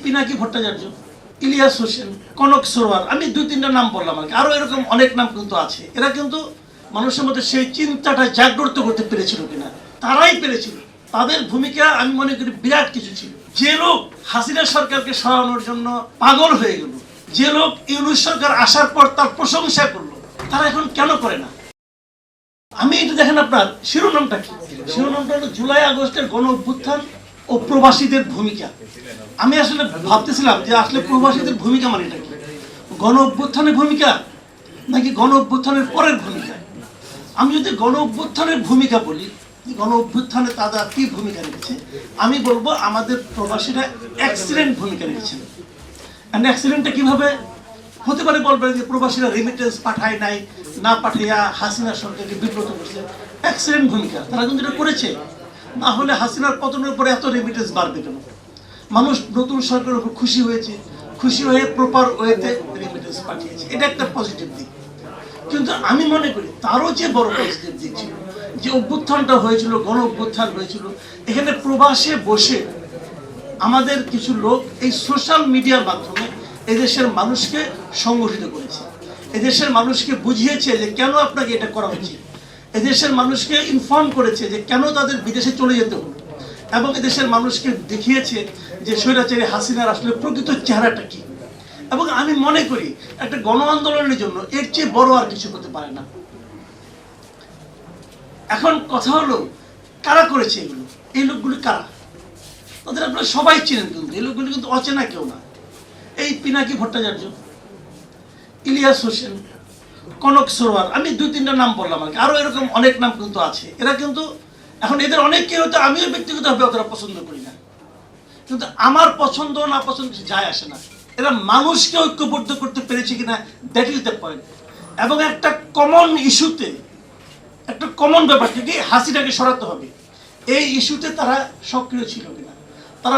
পিনাকি ভট্টাচার্য, ইলিয়াস হোসেন, কনক সরোয়ার, আমি 2-3টা নাম বললাম, আরো এরকম অনেক নাম কিন্তু আছে। এরা কিন্তু মানুষের মধ্যে সেই চিন্তাটা জাগ্রত করতে পেরেছিল কিনা, তারাই পেরেছিল। তাদের ভূমিকা আমি মনে করি বিরাট কিছু ছিল। যে লোক হাসিনা সরকারকে সরানোর জন্য পাগল হয়ে গেল, যে লোক ইউনূস সরকার আসার পর তার প্রশংসা করলো, তারা এখন কেন করে না? আমি এটা দেখেন, আপনার শিরোনামটা কি? শিরোনামটা হলো জুলাই আগস্টের গণ অভ্যুত্থান ও প্রবাসীদের ভূমিকা। আমি আসলে ভাবতেছিলাম যে আসলে প্রবাসীদের ভূমিকা মানে এটা কি, গণ অভ্যুত্থানের ভূমিকা নাকি গণ অভ্যুত্থানের পরের ভূমিকা? আমি যদি গণ অভ্যুত্থানের ভূমিকা বলি, গণ অভ্যুত্থানে তারা কি ভূমিকা রেখেছে, আমি বলবো আমাদের প্রবাসীরা এক্সিলেন্ট ভূমিকা রেখেছেন। অ্যাক্সিডেন্টটা কিভাবে হতে পারে বলবেন যে প্রবাসীরা রেমিটেন্স পাঠায় নাই, না পাঠাইয়া হাসিনা সরকারকে বিব্রত করছে। এক্সিলেন্ট ভূমিকা, তারা কিন্তু এটা করেছে। না হলে হাসিনার পতনের পরে এত রেমিটেন্স বাড়বে কেন? মানুষ নতুন সরকারের উপর খুশি হয়েছে, খুশি হয়ে প্রপার ওয়েতে রেমিটেন্স পাঠিয়েছে, এটা একটা পজিটিভ দিক। কিন্তু আমি মনে করি তারও যে বড় পজিটিভ দিক ছিল, যে অভ্যুত্থানটা হয়েছিল, গণ অভ্যুত্থান হয়েছিল, এখানে প্রবাসে বসে আমাদের কিছু লোক এই সোশ্যাল মিডিয়ার মাধ্যমে এদেশের মানুষকে সংগঠিত করেছে, এদেশের মানুষকে বুঝিয়েছে যে কেন আপনাকে এটা করা উচিত, এদেশের মানুষকে ইনফর্ম করেছে যে কেন তাদের বিদেশে চলে যেতে হলো, এবং এদেশের মানুষকে দেখিয়েছে যে স্বৈরাচারী হাসিনার আসলে প্রকৃত চেহারাটা কি। এবং আমি মনে করি একটা গণ আন্দোলনের জন্য এর চেয়ে বড় আর কিছু হতে পারে না। এখন কথা হলো কারা করেছে এগুলো, এই লোকগুলি কারা? তাদের আপনারা সবাই চিনেন, কিন্তু এই লোকগুলি কিন্তু অচেনা কেউ না। এই পিনাকি ভট্টাচার্য, ইলিয়াস হোসেন, কনক সরোয়ার, আমি 2-3টা নাম বললাম, আরো এরকম অনেক নাম কিন্তু আছে। এরা কিন্তু এখন এদের অনেককে হয়তো আমিও ব্যক্তিগতভাবে অতটা পছন্দ করি না, কিন্তু আমার পছন্দ না পছন্দ কিছু যায় আসে না। এরা মানুষকে ঐক্যবদ্ধ করতে পেরেছে কিনা, দ্যাট ইজ দ্য পয়েন্ট। এবং একটা কমন ইস্যুতে, একটা কমন ব্যাপার থেকে হাসিনাকে সরাতে হবে, এই ইস্যুতে তারা সক্রিয় ছিল কিনা, তারা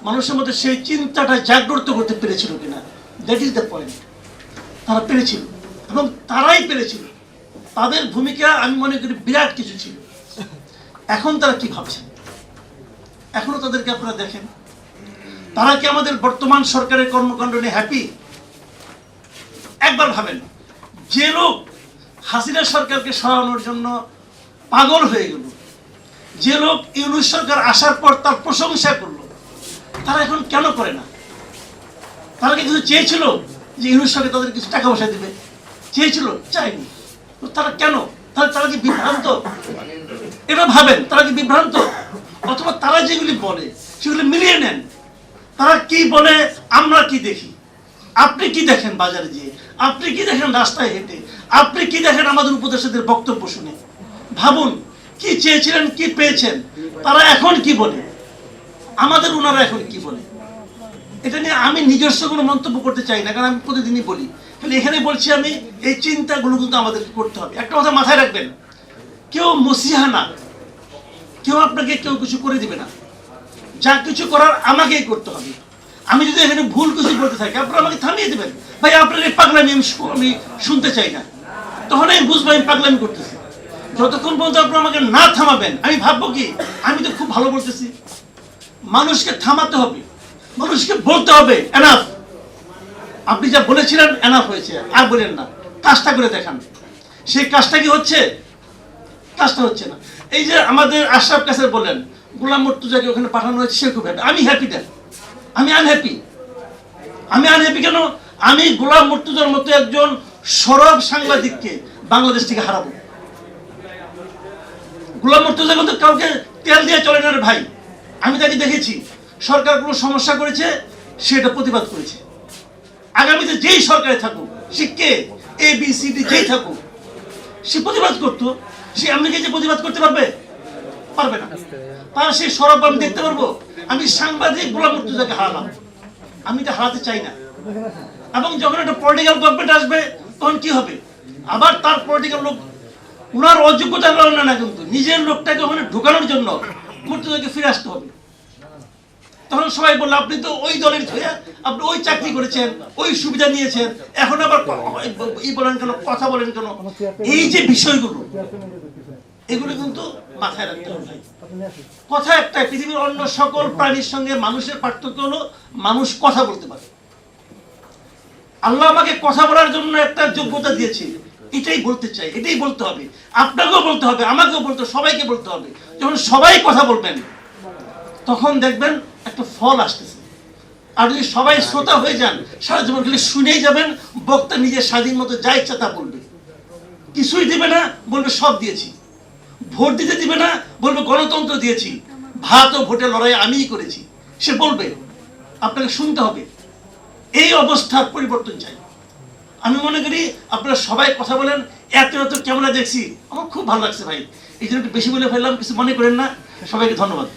মানুষের মধ্যে সেই চিন্তাটা জাগ্রত করতে পেরেছিল কিনা, দ্যাট ইজ দ্য পয়েন্ট। তারা পেরেছিল এবং তারাই পেরেছিল। তাদের ভূমিকা আমি মনে করি বিরাট কিছু ছিল। এখন তারা কি ভাবছেন? এখনো তাদেরকে আপনারা দেখেন, তারা কি আমাদের বর্তমান সরকারের কর্মকাণ্ড নিয়ে হ্যাপি? একবার ভাবেন, যে লোক হাসিনা সরকারকে সরানোর জন্য পাগল হয়ে গেল, যে লোক ইউনূস সরকার আসার পর তার প্রশংসা করলো, তারা এখন কেন করে না? তারা কি কিছু চেয়েছিল যে ইউনূস সরকার তাদের কিছু টাকা পয়সা দিবে? চেয়েছিল? চায়নি। তো তারা কেন? তারা কি বিভ্রান্ত? এটা ভাবেন, তারা কি বিভ্রান্ত? অথবা তারা যেগুলি বলে সেগুলি মিলিয়ে নেন। তারা কি বলে, আমরা কি দেখি, আপনি কি দেখেন বাজারে যেয়ে, আপনি কি দেখেন রাস্তায় হেঁটে, আপনি কি দেখেন আমাদের উপদেষ্টাদের বক্তব্য শুনে। ভাবুন কি চেয়েছিলেন, কি পেয়েছেন, তারা এখন কি বলে, আমাদের ওনারা এখন কি বলে। এটা নিয়ে আমি নিজস্ব কোনো মন্তব্য করতে চাই না, কারণ আমি প্রতিদিনই বলি। তাহলে এখানে বলছি আমি, এই চিন্তাগুলো কিন্তু আমাদেরকে করতে হবে। একটা কথা মাথায় রাখবেন, কেউ মসিহা না, কেউ আপনাকে কেউ কিছু করে দিবে না। যা কিছু করার আমাকেই করতে হবে। আমি যদি এখানে ভুল কিছু বলতে থাকি, আপনারা আমাকে থামিয়ে দেবেন, ভাই আপনার এই পাগলামি আমি শুনতে চাই না। তখন আমি বুঝবো আমি পাগলামি করতেছি। যতক্ষণ পর্যন্ত আপনারা আমাকে না থামাবেন, আমি ভাববো কি আমি তো খুব ভালো বলতেছি। মানুষকে থামাতে হবে, মানুষকে বলতে হবে এনাফ, আপনি যা বলেছিলেন এনাফ হয়েছে, আর বলেন না, কাজটা করে দেখান। সেই কাজটা কি হচ্ছে? কাজটা হচ্ছে না। এই যে আমাদের আশরাফ কাসের বললেন গোলাম মুর্তজাকে ওখানে পাঠানো হয়েছে, সে খুব হ্যাপি। আমি হ্যাপি না, আমি আনহ্যাপি। আমি আনহ্যাপি কেন? আমি গোলাম মুর্তজার মতো একজন সরব সাংবাদিককে বাংলাদেশ থেকে হারাবো। গোলাম মুর্তজা কিন্তু কাউকে তেল দিয়ে চলে না রে ভাই। আমি তাকে দেখেছি, সরকার কোনো সমস্যা করেছে সেটা প্রতিবাদ করেছে। আগামীতে যেই সরকারে থাকুক, সে কে ABCD যেই থাকুক, সে প্রতিবাদ করতো। সে আমাকে যে প্রতিবাদ করতে পারবে? পারবে না। তার সেই সরব আমি দেখতে পারবো? আমি সাংবাদিক গোলাম মুর্তজাকে হারালাম, আমি এটা হারাতে চাই না। এবং যখন একটা পলিটিক্যাল গভর্নমেন্ট আসবে, তখন কি হবে? আবার তার পলিটিক্যাল লোক, ওনার অযোগ্যতার কারণে না, কিন্তু নিজের লোকটাকে ওখানে ঢোকানোর জন্য মুর্তজাকে ফিরে আসতে হবে। তখন সবাই বললো আপনি তো ওই দলের হয়ে, আপনি ওই চাকরি করেছেন, ওই সুবিধা নিয়েছেন, এখন আবার বলেন কেন, কথা বলেন কেন? এই যে বিষয়গুলো, এগুলো কিন্তু মাথায় রাখতে হবে। কথা একটাই, পৃথিবীর অন্য সকল প্রাণীর সঙ্গে মানুষের পার্থক্য হলো মানুষ কথা বলতে পারে। আল্লাহ আমাকে কথা বলার জন্য একটা যোগ্যতা দিয়েছে, এটাই বলতে চাই, এটাই বলতে হবে, আপনাকেও বলতে হবে, আমাকেও বলতে হবে, সবাইকে বলতে হবে। যখন সবাই কথা বলবেন তখন দেখবেন একটা ফল আসতেছে। আর যদি সবাই শ্রোতা হয়ে যান, সারা জীবন খালি শুনেই যাবেন, বক্তা নিজের স্বাধীন মতো যা ইচ্ছা তা বলবে, কিছুই দিবে না, বলবে সব দিয়েছি। ভোট দিতে দিবে না, বলবে গণতন্ত্র দিয়েছি, ভাত ও ভোটের লড়াই আমিই করেছি, সে বলবে, আপনাকে শুনতে হবে। এই অবস্থার পরিবর্তন চাই। আমি মনে করি আপনারা সবাই কথা বলেন, এত এত ক্যামেরা দেখছি, আমার খুব ভালো লাগছে ভাই, এই জন্য একটু বেশি বলে ফেললাম, কিছু মনে করেন না। সবাইকে ধন্যবাদ।